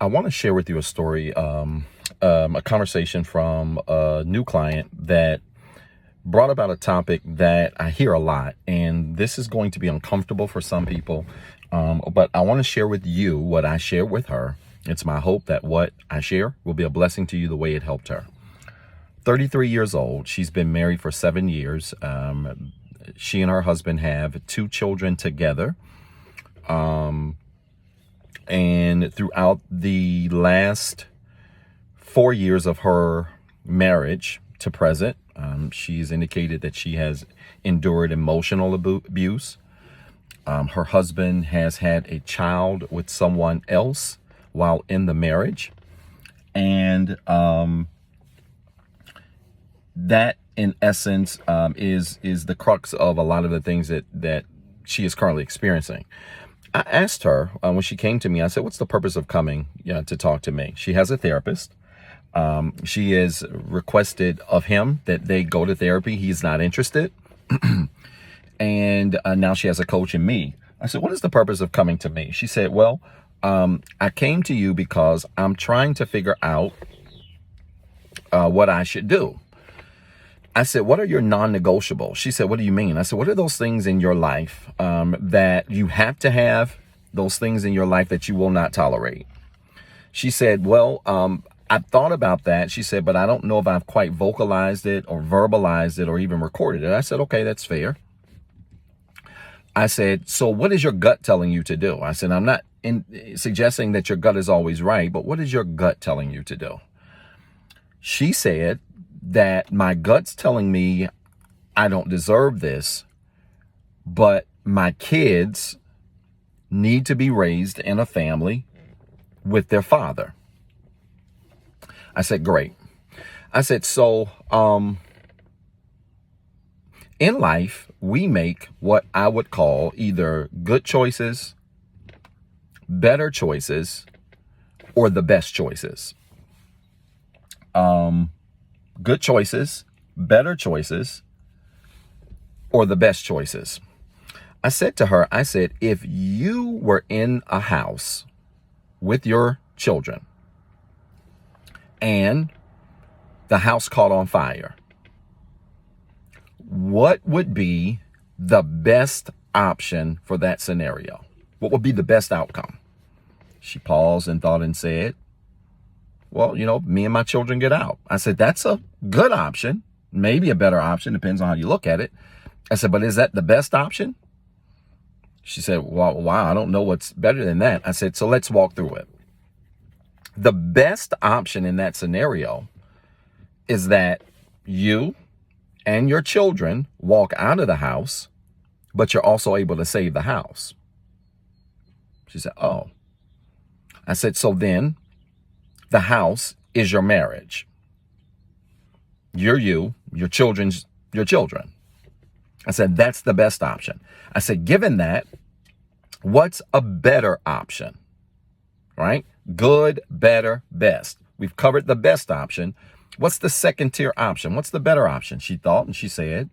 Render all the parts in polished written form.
I want to share with you a story, a conversation from a new client that brought about a topic that I hear a lot, and this is going to be uncomfortable for some people, but I want to share with you what I shared with her. It's my hope that what I share will be a blessing to you the way it helped her. 33 years old. She's been married for 7 years. She and her husband have 2 children together. And throughout the last 4 years of her marriage to present, she's indicated that she has endured emotional abuse. Her husband has had a child with someone else while in the marriage. And that, in essence, is the crux of a lot of the things that she is currently experiencing. I asked her when she came to me, I said, what's the purpose of coming to talk to me? She has a therapist. She has requested of him that they go to therapy. He's not interested. And now she has a coach in me. I said, what is the purpose of coming to me? She said, well, I came to you because I'm trying to figure out what I should do. I said, what are your non-negotiables? She said, what do you mean? I said, what are those things in your life that you have to have, those things in your life that you will not tolerate? She said, well, I've thought about that. She said, but I don't know if I've quite vocalized it or verbalized it or even recorded it. I said, okay, that's fair. I said, so what is your gut telling you to do? I said, I'm not suggesting that your gut is always right, but what is your gut telling you to do? She said that my gut's telling me I don't deserve this, but my kids need to be raised in a family with their father. I said, great. I said, so in life, we make what I would call either good choices, better choices, or the best choices. Good choices, better choices, or the best choices. I said to her, I said, if you were in a house with your children and the house caught on fire, what would be the best option for that scenario? What would be the best outcome? She paused and thought and said, well, me and my children get out. I said, that's a good option, maybe a better option, depends on how you look at it. I said, but is that the best option? She said, well, wow, I don't know what's better than that. I said, so let's walk through it. The best option in that scenario is that you and your children walk out of the house, but you're also able to save the house. She said, oh. I said, so then the house is your marriage. You're you, your children's your children. I said, that's the best option. I said, given that, what's a better option? Right? Good, better, best. We've covered the best option. What's the second tier option? What's the better option? She thought and she said,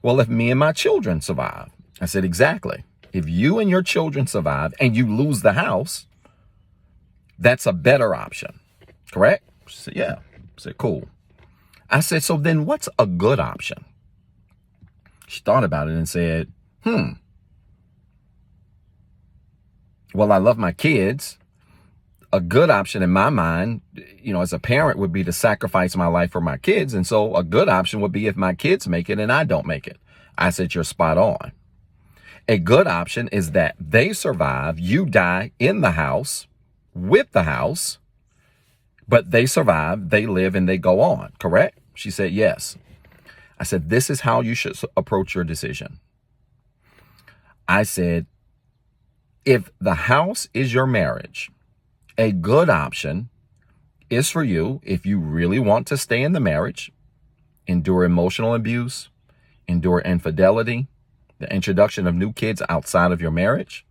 well, if me and my children survive. I said, exactly. If you and your children survive and you lose the house, that's a better option. Correct? She said, yeah. I said, cool. I said, so then what's a good option? She thought about it and said, well, I love my kids. A good option in my mind, as a parent would be to sacrifice my life for my kids. And so a good option would be if my kids make it and I don't make it. I said, you're spot on. A good option is that they survive, you die in the house, with the house, but they survive, they live, and they go on. Correct? She said, yes. I said, this is how you should approach your decision. I said, if the house is your marriage, a good option is for you, if you really want to stay in the marriage, endure emotional abuse, endure infidelity, the introduction of new kids outside of your marriage,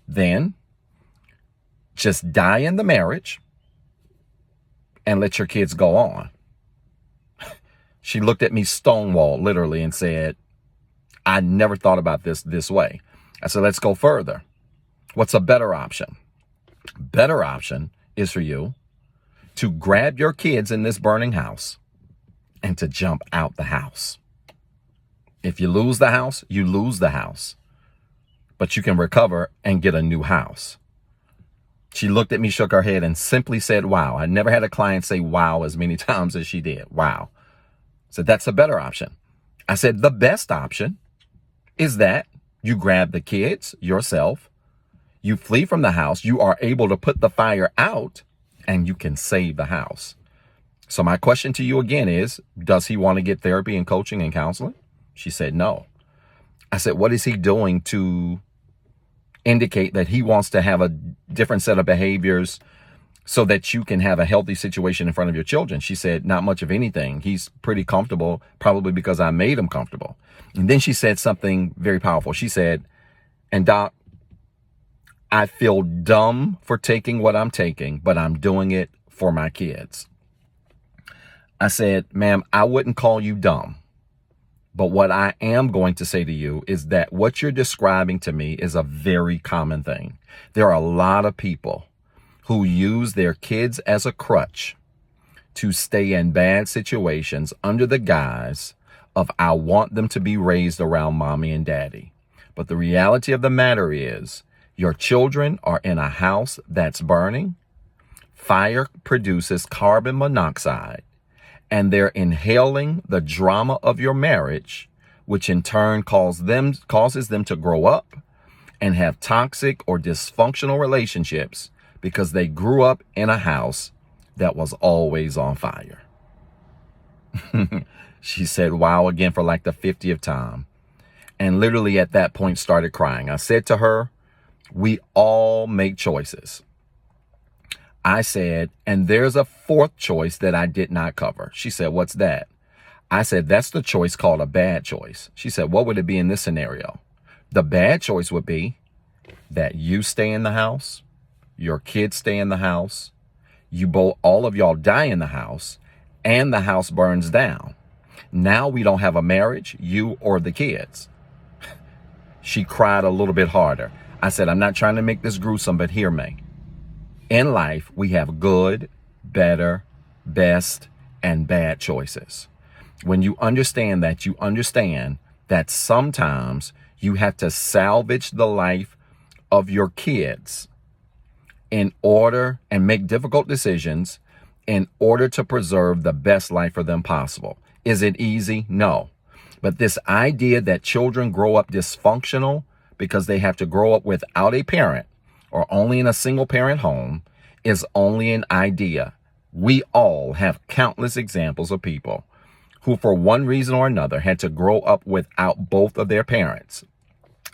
then just die in the marriage and let your kids go on. She looked at me stonewall, literally, and said, I never thought about this way. I said, let's go further. What's a better option? Better option is for you to grab your kids in this burning house and to jump out the house. If you lose the house, you lose the house, but you can recover and get a new house. She looked at me, shook her head, and simply said, wow. I never had a client say wow as many times as she did. Wow. So that's a better option. I said, the best option is that you grab the kids yourself, you flee from the house, you are able to put the fire out, and you can save the house. So my question to you again is, does he want to get therapy and coaching and counseling? She said, no. I said, what is he doing to indicate that he wants to have a different set of behaviors so that you can have a healthy situation in front of your children? She said, not much of anything. He's pretty comfortable, probably because I made him comfortable. And then she said something very powerful. She said, and Doc, I feel dumb for taking what I'm taking, but I'm doing it for my kids. I said, ma'am, I wouldn't call you dumb. But what I am going to say to you is that what you're describing to me is a very common thing. There are a lot of people who use their kids as a crutch to stay in bad situations under the guise of I want them to be raised around mommy and daddy. But the reality of the matter is your children are in a house that's burning. Fire produces carbon monoxide, and they're inhaling the drama of your marriage, which in turn causes them to grow up and have toxic or dysfunctional relationships because they grew up in a house that was always on fire. She said, wow, again for like the 50th time. And literally at that point started crying. I said to her, we all make choices. I said, and there's a fourth choice that I did not cover. She said, what's that? I said, that's the choice called a bad choice. She said, what would it be in this scenario? The bad choice would be that you stay in the house, your kids stay in the house, all of y'all die in the house, and the house burns down. Now we don't have a marriage, you or the kids. She cried a little bit harder. I said, I'm not trying to make this gruesome, but hear me. In life, we have good, better, best, and bad choices. When you understand that sometimes you have to salvage the life of your kids in order and make difficult decisions in order to preserve the best life for them possible. Is it easy? No. But this idea that children grow up dysfunctional because they have to grow up without a parent or only in a single parent home is only an idea. We all have countless examples of people who for one reason or another had to grow up without both of their parents.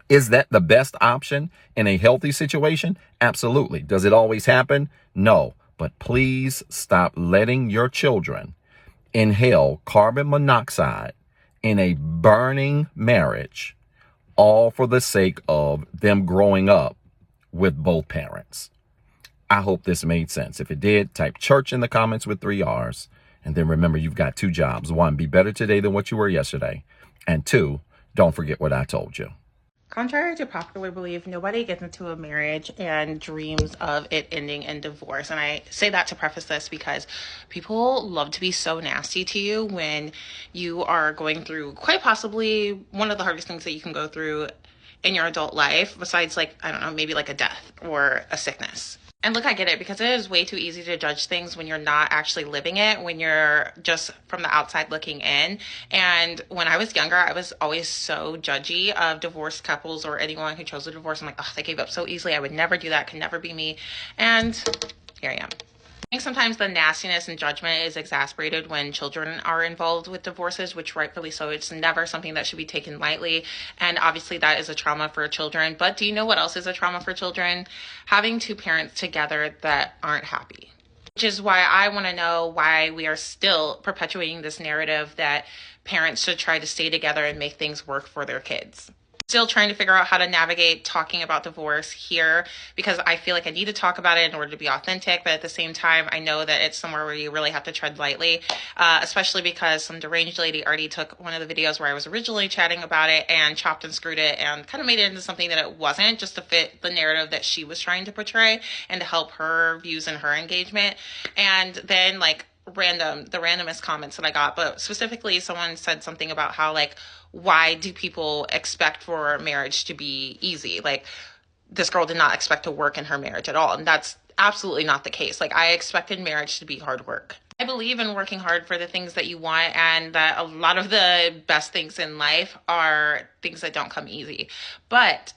Is that the best option in a healthy situation? Absolutely. Does it always happen? No. But please stop letting your children inhale carbon monoxide in a burning marriage, all for the sake of them growing up with both parents. I hope this made sense. If it did, type church in the comments with 3 R's. And then remember, you've got 2 jobs. 1, be better today than what you were yesterday. And 2, don't forget what I told you. Contrary to popular belief, nobody gets into a marriage and dreams of it ending in divorce. And I say that to preface this because people love to be so nasty to you when you are going through quite possibly one of the hardest things that you can go through in your adult life, besides maybe like a death or a sickness. And look, I get it, because it is way too easy to judge things when you're not actually living it, when you're just from the outside looking in. And when I was younger, I was always so judgy of divorced couples or anyone who chose a divorce. I'm like, oh, they gave up so easily. I would never do that. Could never be me. And here I am. I think sometimes the nastiness and judgment is exasperated when children are involved with divorces, which rightfully so. It's never something that should be taken lightly. And obviously that is a trauma for children. But do you know what else is a trauma for children? Having 2 parents together that aren't happy. Which is why I want to know why we are still perpetuating this narrative that parents should try to stay together and make things work for their kids. Still trying to figure out how to navigate talking about divorce here because I feel like I need to talk about it in order to be authentic. But at the same time, I know that it's somewhere where you really have to tread lightly, especially because some deranged lady already took one of the videos where I was originally chatting about it and chopped and screwed it and kind of made it into something that it wasn't, just to fit the narrative that she was trying to portray and to help her views and her engagement. And then, like, the randomest comments that I got, but specifically someone said something about how, like, why do people expect for marriage to be easy? Like, this girl did not expect to work in her marriage at all. And that's absolutely not the case. Like, I expected marriage to be hard work. I believe in working hard for the things that you want, and that a lot of the best things in life are things that don't come easy. But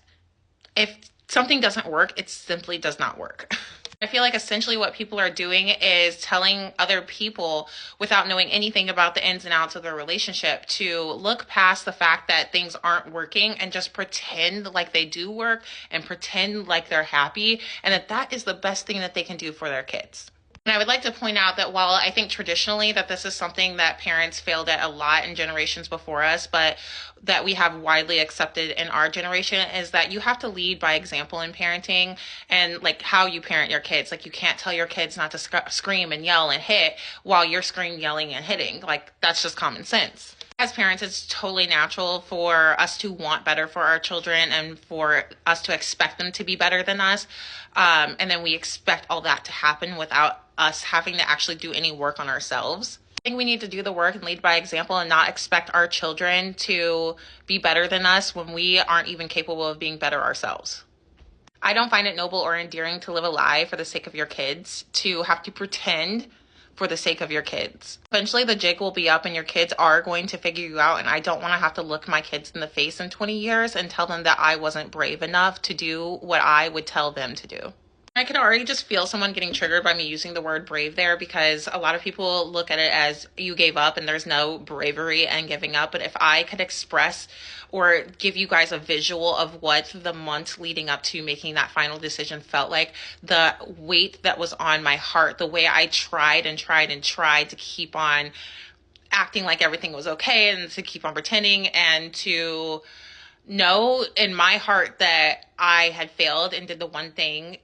if something doesn't work, it simply does not work. I feel like essentially what people are doing is telling other people without knowing anything about the ins and outs of their relationship to look past the fact that things aren't working and just pretend like they do work and pretend like they're happy, and that is the best thing that they can do for their kids. And I would like to point out that while I think traditionally that this is something that parents failed at a lot in generations before us, but that we have widely accepted in our generation, is that you have to lead by example in parenting and, like, how you parent your kids. Like, you can't tell your kids not to scream and yell and hit while you're screaming, yelling, and hitting. Like, that's just common sense. As parents, it's totally natural for us to want better for our children and for us to expect them to be better than us. And then we expect all that to happen without us having to actually do any work on ourselves. I think we need to do the work and lead by example and not expect our children to be better than us when we aren't even capable of being better ourselves. I don't find it noble or endearing to live a lie for the sake of your kids, to have to pretend for the sake of your kids. Eventually the jig will be up and your kids are going to figure you out, and I don't want to have to look my kids in the face in 20 years and tell them that I wasn't brave enough to do what I would tell them to do. I could already just feel someone getting triggered by me using the word brave there, because a lot of people look at it as you gave up and there's no bravery in giving up. But if I could express or give you guys a visual of what the months leading up to making that final decision felt like, the weight that was on my heart, the way I tried and tried and tried to keep on acting like everything was okay and to keep on pretending and to know in my heart that I had failed and did the one thing,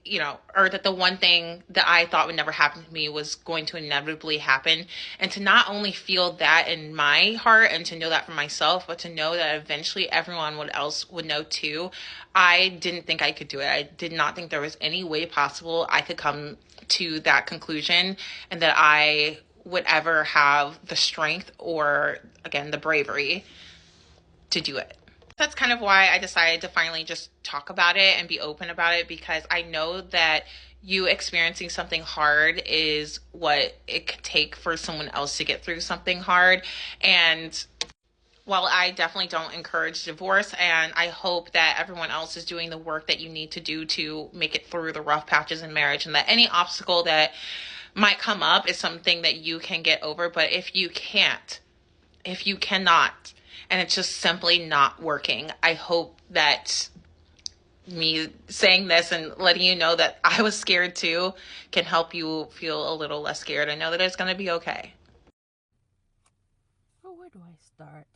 or that the one thing that I thought would never happen to me was going to inevitably happen. And to not only feel that in my heart and to know that for myself, but to know that eventually everyone else would know too. I didn't think I could do it. I did not think there was any way possible I could come to that conclusion and that I would ever have the strength or, again, the bravery to do it. That's kind of why I decided to finally just talk about it and be open about it, because I know that you experiencing something hard is what it could take for someone else to get through something hard. And while I definitely don't encourage divorce, and I hope that everyone else is doing the work that you need to do to make it through the rough patches in marriage, and that any obstacle that might come up is something that you can get over. But if you cannot, and it's just simply not working, I hope that me saying this and letting you know that I was scared too can help you feel a little less scared and know that it's going to be okay. Well, where do I start?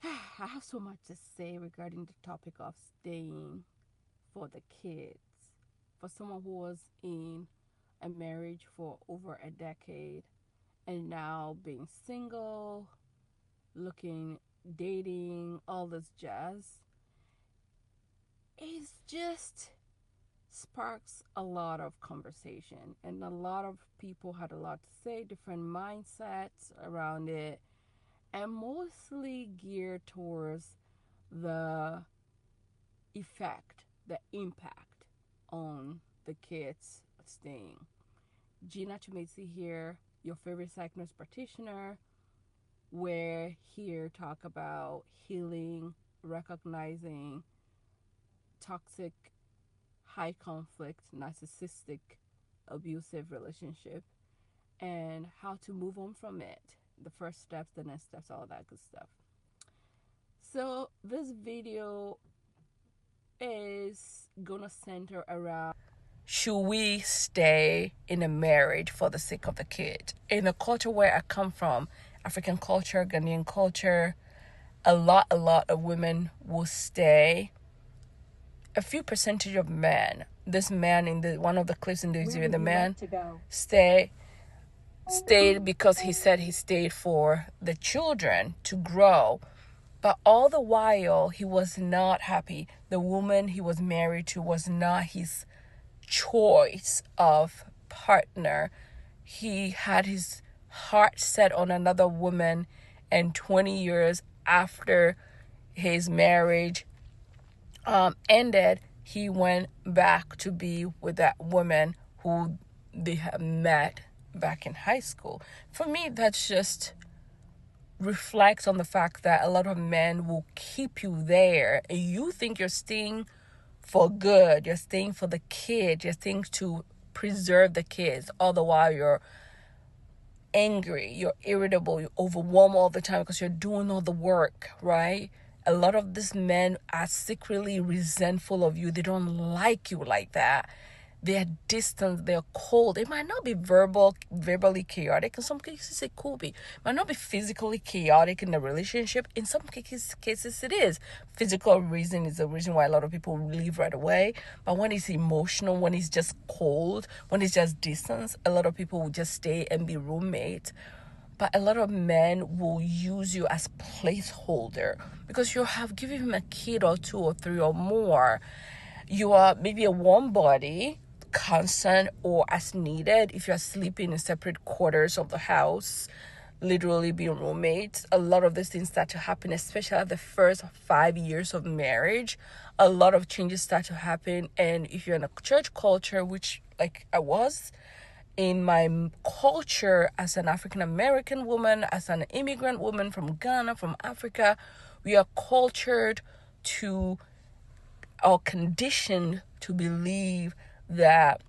I have so much to say regarding the topic of staying for the kids. For someone who was in a marriage for over a decade and now being single, dating, all this jazz, it just sparks a lot of conversation, and a lot of people had a lot to say, different mindsets around it, and mostly geared towards the impact on the kids staying. Gina Chumesi here, your favorite psych nurse practitioner. We're here to talk about healing, recognizing toxic, high conflict, narcissistic, abusive relationship, and how to move on from it. The first steps, the next steps, all that good stuff. So this video is gonna center around, should we stay in a marriage for the sake of the kid? In the culture where I come from, African culture, Ghanaian culture, a lot of women will stay. A few percentage of men, this man in the one of the clips in the exhibit, the man stayed because he said he stayed for the children to grow. But all the while, he was not happy. The woman he was married to was not his choice of partner. He had his heart set on another woman, and 20 years after his marriage ended, he went back to be with that woman who they had met back in high school. For me, that's just reflects on the fact that a lot of men will keep you there, and you think you're staying for good, you're staying for the kid, you're staying to preserve the kids, all the while you're angry, you're irritable, you're overwhelmed all the time because you're doing all the work, right? A lot of these men are secretly resentful of you. They don't like you like that. They're distant, they're cold. It might not be verbally chaotic. In some cases, it could be. It might not be physically chaotic in the relationship. In some cases, it is. Physical reason is the reason why a lot of people leave right away. But when it's emotional, when it's just cold, when it's just distance, a lot of people will just stay and be roommates. But a lot of men will use you as placeholder because you have given him a kid or two or three or more. You are maybe a warm body, constant or as needed. If you're sleeping in separate quarters of the house, literally being roommates, a lot of these things start to happen, especially at the first 5 years of marriage. A lot of changes start to happen. And if you're in a church culture, which like I was in my culture as an African American woman, as an immigrant woman from Ghana, from Africa, we are cultured to or conditioned to believe that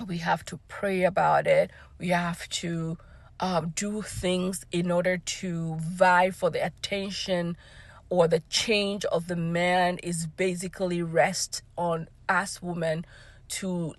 we have to pray about it. We have to do things in order to vie for the attention or the change of the man is basically rest on us women to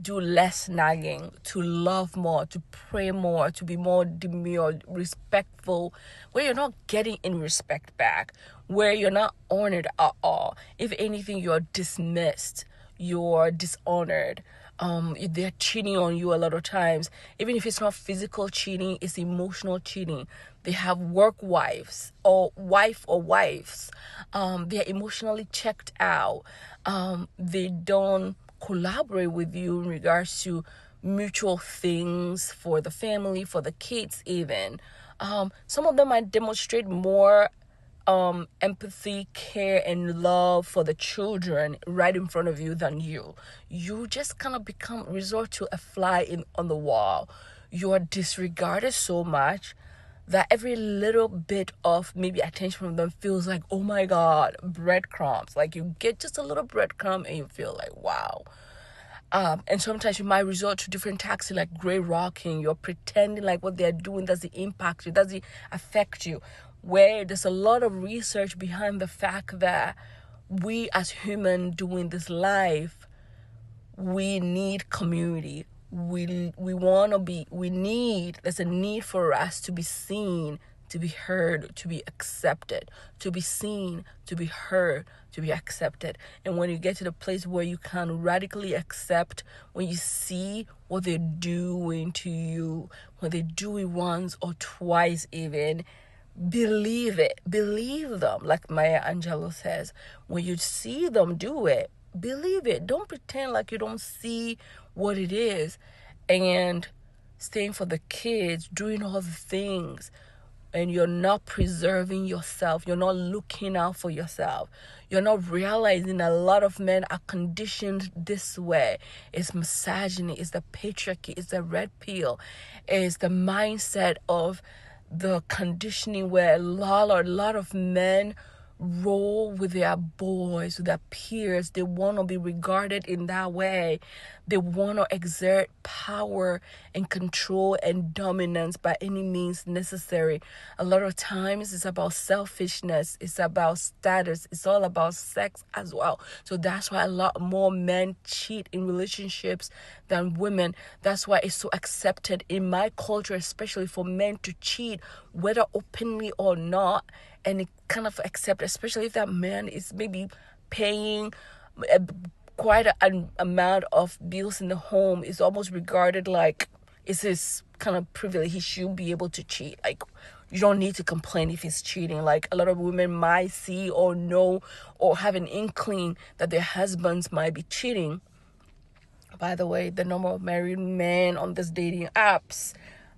do less nagging, to love more, to pray more, to be more demure, respectful, where you're not getting in respect back, where you're not honored at all. If anything, you're dismissed, you're dishonored. They're cheating on you a lot of times. Even if it's not physical cheating, it's emotional cheating. They have work wives or wives. They're emotionally checked out. They don't collaborate with you in regards to mutual things for the family, for the kids even. Some of them might demonstrate more empathy, care, and love for the children right in front of you than you. You just kind of resort to a fly on the wall. You are disregarded so much that every little bit of maybe attention from them feels like, oh my God, breadcrumbs. Like you get just a little breadcrumb and you feel like, wow. And sometimes you might resort to different tactics like gray rocking. You're pretending like what they're doing doesn't impact you, doesn't affect you. Where there's a lot of research behind the fact that we as humans doing this life, we need community. There's a need for us to be seen, to be heard, to be accepted, to be seen, to be heard, to be accepted. And when you get to the place where you can radically accept, when you see what they're doing to you, when they do it once or twice even, believe it, believe them. Like Maya Angelou says, when you see them do it, believe it. Don't pretend like you don't see what it is. And staying for the kids, doing all the things, and you're not preserving yourself. You're not looking out for yourself. You're not realizing a lot of men are conditioned this way. It's misogyny, it's the patriarchy, it's the red pill, it's the mindset of the conditioning where a lot of men roll with their boys, with their peers. They want to be regarded in that way. They want to exert power and control and dominance by any means necessary. A lot of times it's about selfishness, it's about status, it's all about sex as well. So that's why a lot more men cheat in relationships than women. That's why it's so accepted in my culture, especially for men to cheat, whether openly or not. and it kind of accept, especially if that man is maybe paying a, quite an amount of bills in the home, is almost regarded like it's his kind of privilege. He should be able to cheat. Like, you don't need to complain if he's cheating. Like, a lot of women might see or know or have an inkling that their husbands might be cheating. By the way, the number of married men on these dating apps,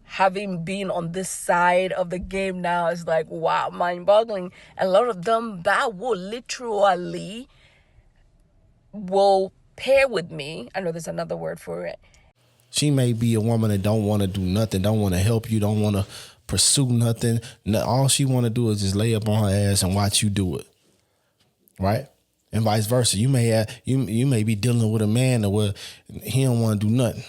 having been on this side of the game now, is like, wow, mind-boggling. A lot of them that will pair with me. I know there's another word for it. She may be a woman that don't want to do nothing, don't want to help you, don't want to pursue nothing. All she want to do is just lay up on her ass and watch you do it, right? And vice versa. You may be dealing with a man that where he don't want to do nothing.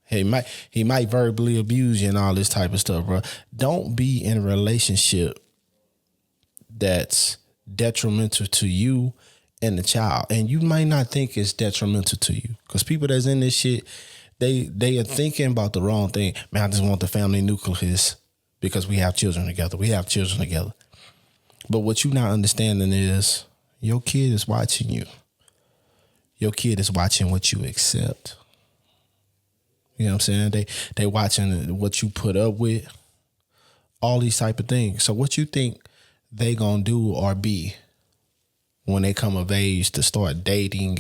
He might verbally abuse you and all this type of stuff, bro. Don't be in a relationship that's detrimental to you and the child. And you might not think it's detrimental to you, because people that's in this shit, they are thinking about the wrong thing. Man, I just want the family nucleus because we have children together. But what you not understanding is your kid is watching you. Your kid is watching what you accept. You know what I'm saying? They watching what you put up with, all these type of things. So what you think they gonna do or be when they come of age to start dating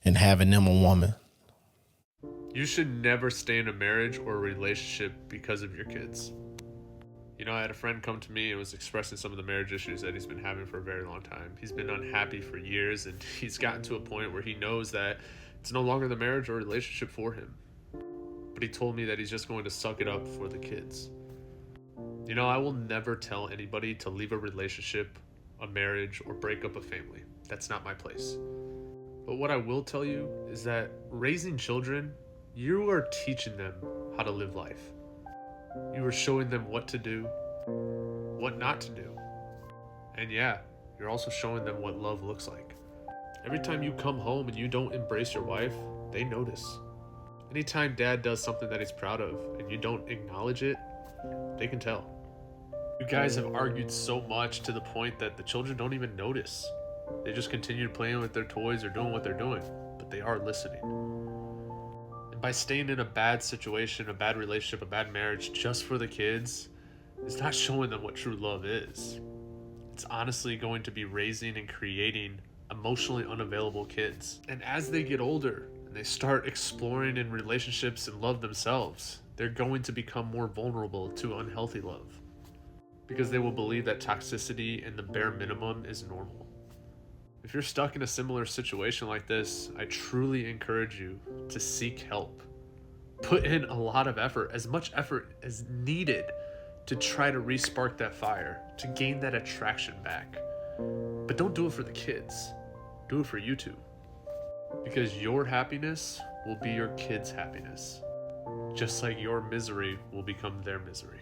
and having them a woman? You should never stay in a marriage or a relationship because of your kids. You know, I had a friend come to me and was expressing some of the marriage issues that he's been having for a very long time. He's been unhappy for years, and he's gotten to a point where he knows that it's no longer the marriage or relationship for him. But he told me that he's just going to suck it up for the kids. You know, I will never tell anybody to leave a relationship, a marriage, or break up a family. That's not my place. But what I will tell you is that raising children, you are teaching them how to live life. You are showing them what to do, what not to do. And yeah, you're also showing them what love looks like. Every time you come home and you don't embrace your wife, they notice. Anytime dad does something that he's proud of and you don't acknowledge it, they can tell. You guys have argued so much to the point that the children don't even notice. They just continue playing with their toys or doing what they're doing, but they are listening. And by staying in a bad situation, a bad relationship, a bad marriage just for the kids, it's not showing them what true love is. It's honestly going to be raising and creating emotionally unavailable kids. And as they get older and they start exploring in relationships and love themselves, they're going to become more vulnerable to unhealthy love, because they will believe that toxicity and the bare minimum is normal. If you're stuck in a similar situation like this, I truly encourage you to seek help. Put in a lot of effort, as much effort as needed, to try to re-spark that fire, to gain that attraction back. But don't do it for the kids. Do it for you two. Because your happiness will be your kids' happiness, just like your misery will become their misery.